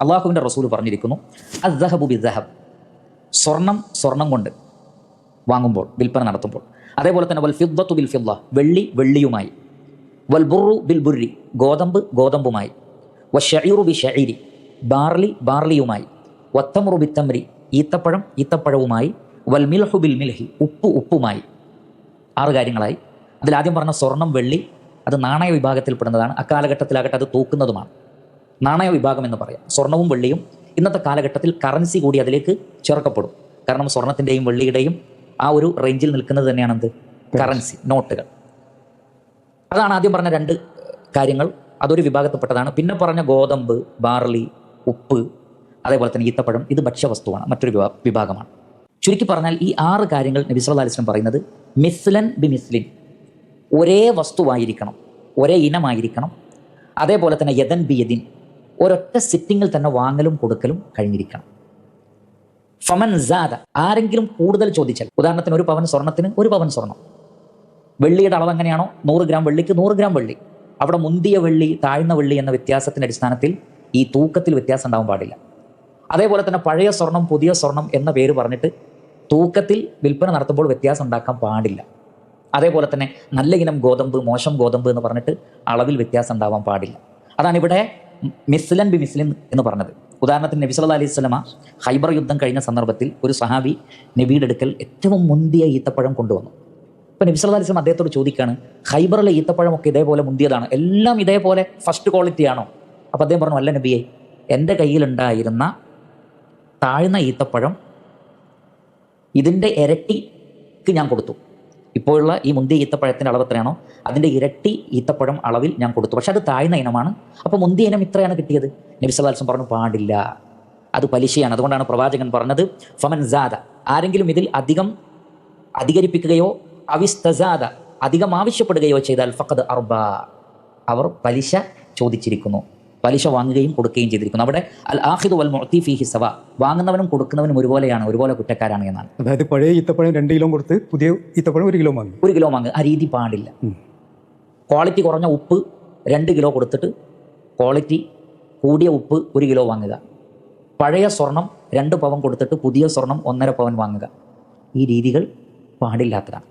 അള്ളാഹുവിൻ്റെ റസൂൽ പറഞ്ഞിരിക്കുന്നു, അസ്സഹബു ബിസ്സഹബ്, സ്വർണം കൊണ്ട് വാങ്ങുമ്പോൾ, വിൽപ്പന നടത്തുമ്പോൾ. അതേപോലെ തന്നെ വൽ ഫിദ്ദത്തു ബിൽ ഫിദ്ദ, വെള്ളി വെള്ളിയുമായി. വൽ ബുർറു ബിൽ ബുർരി, ഗോതമ്പ് ഗോതമ്പുമായി. വശഈറു ബി ശഈരി, ബാർലി ബാർലിയുമായി. വത്തമ്രു ബി തമ്രി, ഈത്തപ്പഴം ഈത്തപ്പഴവുമായി. വൽ മിൽഹു ബിൽ മിൽഹി, ഉപ്പുമായി. 6 കാര്യങ്ങളായി. അതിലാദ്യം പറഞ്ഞ സ്വർണം വെള്ളി, അത് നാണയ വിഭാഗത്തിൽപ്പെടുന്നതാണ്. അക്കാലഘട്ടത്തിലാകട്ടെ അത് തൂക്കുന്നതുമാണ്. നാണയ വിഭാഗം എന്ന് പറയാം. സ്വർണവും വെള്ളിയും ഇന്നത്തെ കാലഘട്ടത്തിൽ കറൻസി കൂടി അതിലേക്ക് ചേർക്കപ്പെടും. കാരണം സ്വർണത്തിൻ്റെയും വെള്ളിയുടെയും ആ ഒരു റേഞ്ചിൽ നിൽക്കുന്നത് തന്നെയാണ് എന്ത്, കറൻസി, നോട്ടുകൾ. അതാണ് ആദ്യം പറഞ്ഞ 2 കാര്യങ്ങൾ, അതൊരു വിഭാഗത്തിൽപ്പെട്ടതാണ്. പിന്നെ പറഞ്ഞ ഗോതമ്പ്, ബാർലി, ഉപ്പ്, അതേപോലെ തന്നെ ഈത്തപ്പഴം, ഇത് ഭക്ഷ്യവസ്തുവാണ്, മറ്റൊരു വിഭാഗമാണ്. ചുരുക്കി പറഞ്ഞാൽ ഈ 6 കാര്യങ്ങൾ നബി സല്ലല്ലാഹു അലൈഹി വസല്ലം പറയുന്നത് മിസ്ലൻ ബി മിസ്ലിൻ, ഒരേ വസ്തുവായിരിക്കണം, ഒരേ ഇനമായിരിക്കണം. അതേപോലെ തന്നെ യദൻ ബി യദിൻ, ഒരൊറ്റ സിറ്റിങ്ങിൽ തന്നെ വാങ്ങലും കൊടുക്കലും കഴിഞ്ഞിരിക്കണം. ഫമൻ സാദ, ആരെങ്കിലും കൂടുതൽ ചോദിച്ചാൽ, ഉദാഹരണത്തിന് 1 പവൻ സ്വർണത്തിന് 1 പവൻ സ്വർണം, വെള്ളിയുടെ അളവ് എങ്ങനെയാണോ 100 ഗ്രാം വെള്ളിക്ക് 100 ഗ്രാം വെള്ളി, അവിടെ മുന്തിയ വെള്ളി താഴ്ന്ന വെള്ളി എന്ന വ്യത്യാസത്തിൻ്റെ അടിസ്ഥാനത്തിൽ ഈ തൂക്കത്തിൽ വ്യത്യാസം ഉണ്ടാവാൻ പാടില്ല. അതേപോലെ തന്നെ പഴയ സ്വർണം പുതിയ സ്വർണം എന്ന പേര് പറഞ്ഞിട്ട് തൂക്കത്തിൽ വിൽപ്പന നടത്തുമ്പോൾ വ്യത്യാസം ഉണ്ടാക്കാൻ പാടില്ല. അതേപോലെ തന്നെ നല്ല ഇനം ഗോതമ്പ് മോശം ഗോതമ്പ് എന്ന് പറഞ്ഞിട്ട് അളവിൽ വ്യത്യാസം ഉണ്ടാവാൻ പാടില്ല. അതാണ് ഇവിടെ മിസ്ലൻ ബി മിസ്ലിൻ എന്ന് പറഞ്ഞത്. ഉദാഹരണത്തിന് നബി സല്ലല്ലാഹു അലൈഹി വസല്ലമ ഖൈബർ യുദ്ധം കഴിഞ്ഞ സന്ദർഭത്തിൽ ഒരു സഹാബി നബിയുടെ അടുക്കൽ ഏറ്റവും മുന്തിയ ഈത്തപ്പഴം കൊണ്ടുവന്നു. അപ്പോൾ നബി സല്ലല്ലാഹു അലൈഹി വസല്ലം അദ്ദേഹത്തോട് ചോദിക്കുകയാണ്, ഖൈബറിലെ ഈത്തപ്പഴമൊക്കെ ഇതേപോലെ മുന്തിയതാണ്, എല്ലാം ഇതേപോലെ ഫസ്റ്റ് ക്വാളിറ്റി ആണോ? അപ്പോൾ അദ്ദേഹം പറഞ്ഞു, അല്ല നബിയെ, എൻ്റെ കയ്യിലുണ്ടായിരുന്ന താഴ്ന്ന ഈത്തപ്പഴം ഇതിൻ്റെ ഇരട്ടിക്ക് ഞാൻ കൊടുത്തു. ഇപ്പോഴുള്ള ഈ മുന്തിയ ഈത്തപ്പഴത്തിൻ്റെ അളവ് എത്രയാണോ അതിൻ്റെ ഇരട്ടി ഈത്തപ്പഴം അളവിൽ ഞാൻ കൊടുത്തു, പക്ഷെ അത് താഴ്ന്ന ഇനമാണ്. അപ്പോൾ മുന്തിയ ഇനം ഇത്രയാണ് കിട്ടിയത്. നബി സല്ലല്ലാഹു അലൈഹി വസല്ലം പറഞ്ഞു, പാടില്ല, അത് പലിശയാണ്. അതുകൊണ്ടാണ് പ്രവാചകൻ പറഞ്ഞത്, ഫമൻ സാദ, ആരെങ്കിലും ഇതിൽ അധികരിപ്പിക്കുകയോ അവിസ്തസാദ, അധികം ആവശ്യപ്പെടുകയോ ചെയ്താൽ ഫഖദ് അർബ, അവർ പലിശ ചോദിച്ചിരിക്കുന്നു, പലിശ വാങ്ങുകയും കൊടുക്കുകയും ചെയ്തിരിക്കുന്നു. അവിടെ അൽ ആഖിദു വൽ മുഅ്തി ഫീഹി സവാ, വാങ്ങുന്നവനും കൊടുക്കുന്നവനും ഒരുപോലെയാണ്, ഒരുപോലെ കുറ്റക്കാരാണ് എന്നാണ്. അതായത് പഴയ ഈത്തപ്പഴം 2 കിലോ കൊടുത്ത് പുതിയ ഈത്തപ്പഴം 1 കിലോ വാങ്ങി, 1 കിലോ വാങ്ങുക, ആ രീതി പാടില്ല. ക്വാളിറ്റി കുറഞ്ഞ ഉപ്പ് 2 കിലോ കൊടുത്തിട്ട് ക്വാളിറ്റി കൂടിയ ഉപ്പ് 1 കിലോ വാങ്ങുക. പഴയ സ്വർണം 2 പവൻ കൊടുത്തിട്ട് പുതിയ സ്വർണം 1.5 പവൻ വാങ്ങുക. ഈ രീതികൾ പാടില്ലാത്തതാണ്.